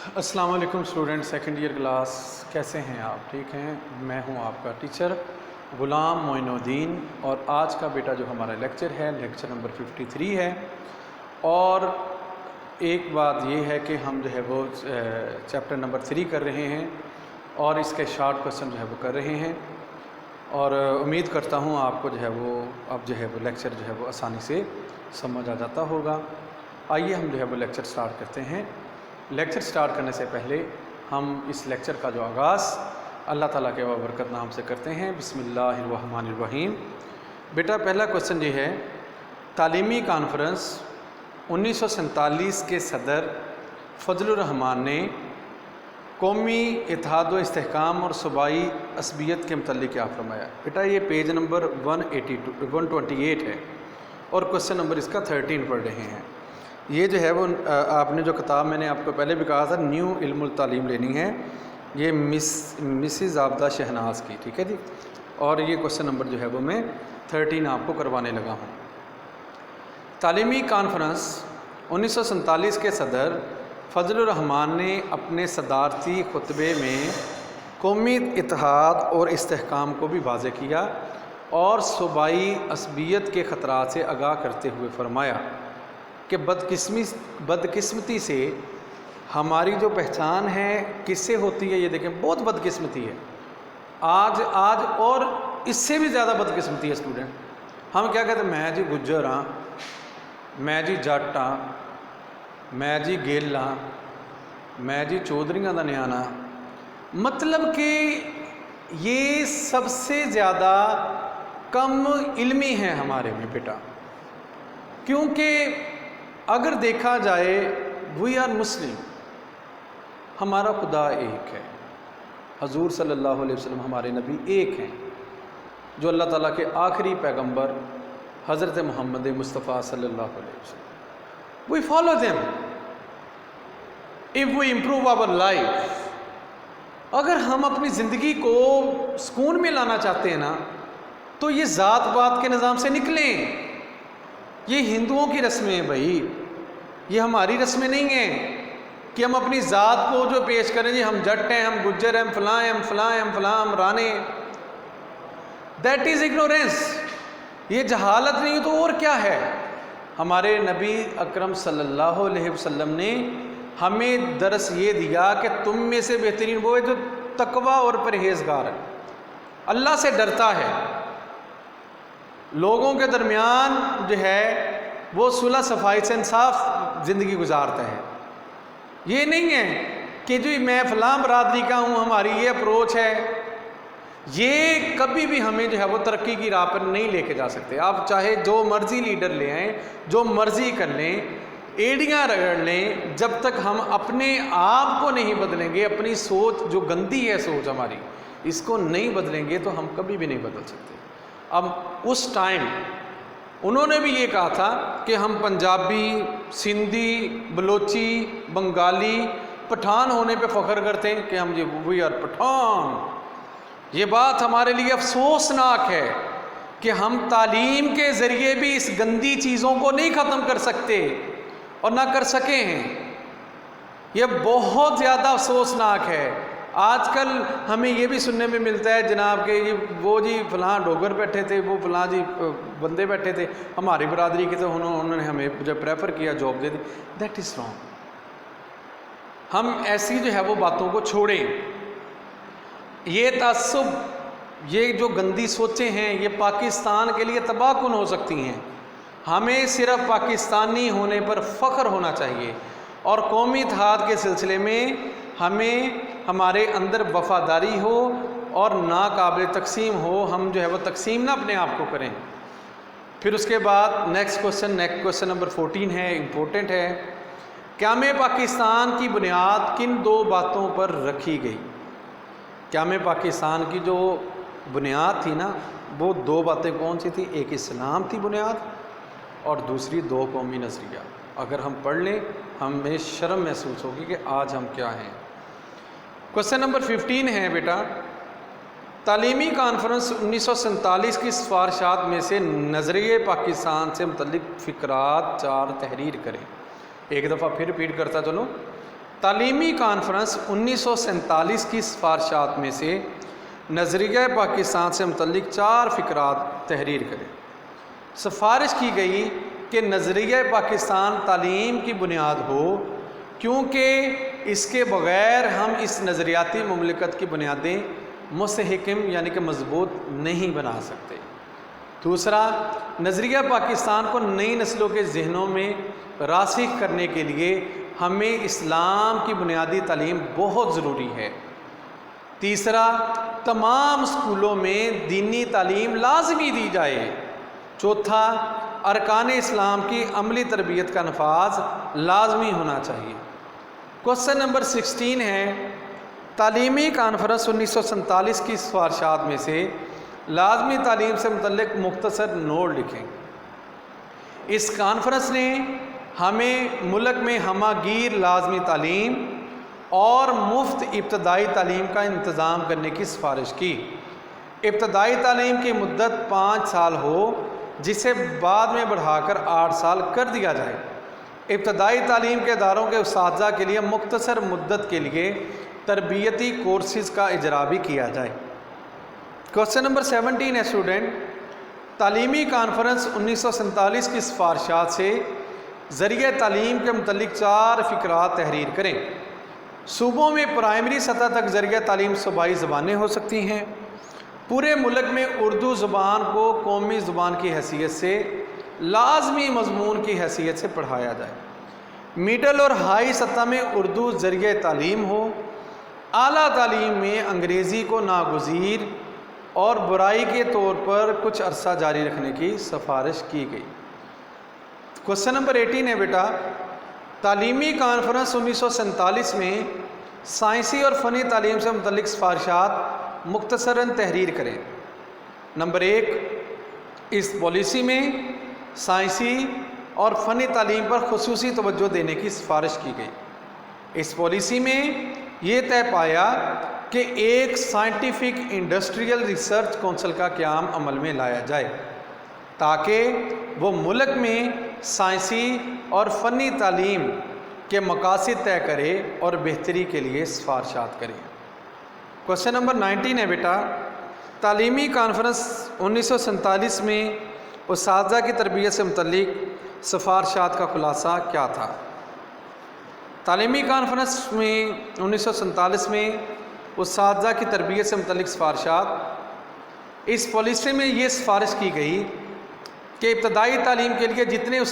अस्सलाम वालेकुम student, second year class. कैसे हैं आप? ठीक हैं। मैं हूं आपका टीचर ग़ुलाम मोइनुद्दीन और आज का बेटा जो हमारा लेक्चर है लेक्चर नंबर 53 है। और एक बात ये है कि हम जो है वो चैप्टर नंबर 3 कर रहे हैं और इसके शॉर्ट क्वेश्चन जो है वो कर रहे हैं और उम्मीद करता हूं आपको जो है वो अब जो है वो लेक्चर जो है वो आसानी से समझ आ जाता होगा। आइए हम जो है वो लेक्चर स्टार्ट करते हैं। लेक्चर स्टार्ट करने से पहले हम इस लेक्चर का जो आगाज़ अल्लाह ताला के बरकत नाम से करते हैं। बिस्मिल्लाहिर्रहमानिर्रहीम। बेटा पहला क्वेश्चन ये है, तालीमी कॉन्फ्रेंस 1947 के सदर फजलुर रहमान ने कौमी इत्तेहाद व इस्तेहकाम और सूबाई असबियत के मतलब क्या फरमाया? बेटा ये पेज नंबर 128 है और क्वेश्चन नंबर इसका 13 पढ़ रहे हैं। ये जो है वो आपने जो किताब मैंने आपको पहले भी कहा था न्यू इल्मुल तालीम लेनी है, ये मिसिज़ आबदा शहनाज की, ठीक है जी। और ये क्वेश्चन नंबर जो है वो मैं 13 आपको करवाने लगा हूँ। तालीमी कॉन्फ्रेंस 1947 के सदर फजलुर रहमान ने अपने सदारती खुतबे में कौमी इत्तेहाद और इस्तेहकाम को भी वाज़ेह किया और सूबाई असबियत के ख़तरात से आगाह करते हुए फरमाया कि बदकिस्मती से हमारी जो पहचान है किससे होती है? ये देखें, बहुत बदकिस्मती है आज और इससे भी ज़्यादा बदकिस्मती है स्टूडेंट। हम क्या कहते हैं? मैं जी गुज्जर हाँ, मैं जी जट हाँ, मैं जी गेल हाँ, मैं जी चौधरियां दा न्याना। मतलब कि ये सबसे ज़्यादा कम इल्मी है हमारे में बेटा, क्योंकि अगर देखा जाए वी आर मुस्लिम, हमारा खुदा एक है, हजूर सल्लल्लाहु अलैहि वसल्लम हमारे नबी एक हैं, जो अल्लाह ताला के आखिरी पैगंबर हज़रत मोहम्मद मुस्तफ़ा सल्लल्लाहु अलैहि वसल्लम। We follow them if we improve our life. अगर हम अपनी ज़िंदगी को सुकून में लाना चाहते हैं ना, तो ये ज़ात पात के निज़ाम से निकलें। ये हिंदुओं की रस्में हैं भाई, ये हमारी रस्में नहीं हैं कि हम अपनी ज़ात को जो पेश करें, जी हम जट हैं, हम गुज्जर हैं, हम फलां हैं, हम फलां हैं, हम फलां, हम राने। That is ignorance. ये जहालत नहीं तो और क्या है? हमारे नबी अकरम सल्लल्लाहु अलैहि वसल्लम ने हमें दरस ये दिया कि तुम में से बेहतरीन वो है जो तकवा और परहेज़गार है, अल्लाह से डरता है, लोगों के दरमियान जो है वो सुलह सफाई से इंसाफ ज़िंदगी गुजारता है। ये नहीं है कि जो मैं फ़लाँ बरादरी का हूँ, हमारी ये अप्रोच है। ये कभी भी हमें जो है वो तरक्की की राह पर नहीं लेके जा सकते। आप चाहे जो मर्ज़ी लीडर ले आएँ, जो मर्ज़ी कर लें, एड़ियाँ रगड़ लें, जब तक हम अपने आप को नहीं बदलेंगे, अपनी सोच जो गंदी है सोच हमारी, इसको नहीं बदलेंगे तो हम कभी भी नहीं बदल सकते। अब उस टाइम उन्होंने भी ये कहा था कि हम पंजाबी, सिंधी, बलोची, बंगाली, पठान होने पे फ़ख्र करते हैं कि हम ये वी आर पठान। ये बात हमारे लिए अफसोसनाक है कि हम तालीम के ज़रिए भी इस गंदी चीज़ों को नहीं ख़त्म कर सकते और ना कर सके हैं। ये बहुत ज़्यादा अफसोसनाक है। आजकल हमें ये भी सुनने में मिलता है जनाब के ये वो जी फ़लाँ डोगर बैठे थे, वो फ़लाँ जी बंदे बैठे थे हमारी बरादरी के, तो उन्होंने हमें जब प्रेफर किया job they the. That is wrong. हम ऐसी जो है वो बातों को छोड़ें। ये तअस्सुब, ये जो गंदी सोचें हैं, ये पाकिस्तान के लिए तबाहकुन हो सकती हैं। हमें सिर्फ़ पाकिस्तानी होने पर फ़ख्र होना चाहिए और कौमी इत्तेहाद के सिलसिले में हमें हमारे अंदर वफ़ादारी हो और नाकाबिल तकसीम हो। हम जो है वो तकसीम ना अपने आप को करें। फिर उसके बाद नेक्स्ट क्वेश्चन नंबर 14 है, इम्पोर्टेंट है। क़याम पाकिस्तान की बुनियाद किन दो बातों पर रखी गई? क़याम पाकिस्तान की जो बुनियाद थी ना, वो दो बातें कौन सी थी? एक इस्लाम थी बुनियाद और दूसरी दो कौमी नज़रिया। अगर हम पढ़ लें हमें शर्म महसूस होगी कि आज हम क्या हैं। क्वेश्चन नंबर 15 है बेटा, तालीमी कॉन्फ्रेंस 1947 की सिफारिशात में से नज़रिए पाकिस्तान से मुतल्लिक़ फ़िक्रात 4 तहरीर करें। एक दफ़ा फिर रिपीट करता चलो, تعلیمی کانفرنس 1947 کی سفارشات میں سے نظریہ پاکستان سے متعلق 4 فقرات تحریر کریں۔ سفارش کی گئی کہ نظریہ پاکستان تعلیم کی بنیاد ہو، کیونکہ اس کے بغیر ہم اس نظریاتی مملکت کی بنیادیں مستحکم یعنی کہ مضبوط نہیں بنا سکتے۔ دوسرا، نظریہ پاکستان کو نئی نسلوں کے ذہنوں میں راسخ کرنے کے لیے ہمیں اسلام کی بنیادی تعلیم بہت ضروری ہے۔ تیسرا، تمام اسکولوں میں دینی تعلیم لازمی دی جائے۔ چوتھا، ارکان اسلام کی عملی تربیت کا نفاذ لازمی ہونا چاہیے۔ کوسچن نمبر 16 ہے، تعلیمی کانفرنس 1947 کی سفارشات میں سے لازمی تعلیم سے متعلق مختصر نوٹ لکھیں۔ اس کانفرنس نے ہمیں ملک میں ہمہ گیر لازمی تعلیم اور مفت ابتدائی تعلیم کا انتظام کرنے کی سفارش کی۔ ابتدائی تعلیم کی مدت 5 سال ہو، جسے بعد میں بڑھا کر 8 سال کر دیا جائے۔ ابتدائی تعلیم کے اداروں کے اساتذہ کے لیے مختصر مدت کے لیے تربیتی کورسز کا اجرا بھی کیا جائے۔ کوسچن نمبر 17 ہے اسٹوڈنٹ، تعلیمی کانفرنس 1947 کی سفارشات سے ذریعہ تعلیم کے متعلق 4 فقرات تحریر کریں۔ صوبوں میں پرائمری سطح تک ذریعہ تعلیم صوبائی زبانیں ہو سکتی ہیں۔ پورے ملک میں اردو زبان کو قومی زبان کی حیثیت سے لازمی مضمون کی حیثیت سے پڑھایا جائے۔ میڈل اور ہائی سطح میں اردو ذریعہ تعلیم ہو۔ اعلیٰ تعلیم میں انگریزی کو ناگزیر اور برائی کے طور پر کچھ عرصہ جاری رکھنے کی سفارش کی گئی۔ کوسچن نمبر 18 ہے بیٹا، تعلیمی کانفرنس 1947 میں سائنسی اور فنی تعلیم سے متعلق سفارشات مختصراً تحریر کریں۔ نمبر 1، اس پالیسی میں سائنسی اور فنی تعلیم پر خصوصی توجہ دینے کی سفارش کی گئی۔ اس پالیسی میں یہ طے پایا کہ ایک سائنٹیفک انڈسٹریل ریسرچ کونسل کا قیام عمل میں لایا جائے تاکہ وہ ملک میں سائنسی اور فنی تعلیم کے مقاصد طے کرے اور بہتری کے لیے سفارشات کرے۔ کوسچن نمبر 19 ہے بیٹا، تعلیمی کانفرنس 1947 میں اساتذہ کی تربیت سے متعلق سفارشات کا خلاصہ کیا تھا؟ تعلیمی کانفرنس میں 1947 میں اساتذہ کی تربیت سے متعلق سفارشات، اس پالیسی میں یہ سفارش کی گئی کہ ابتدائی تعلیم کے لیے جتنے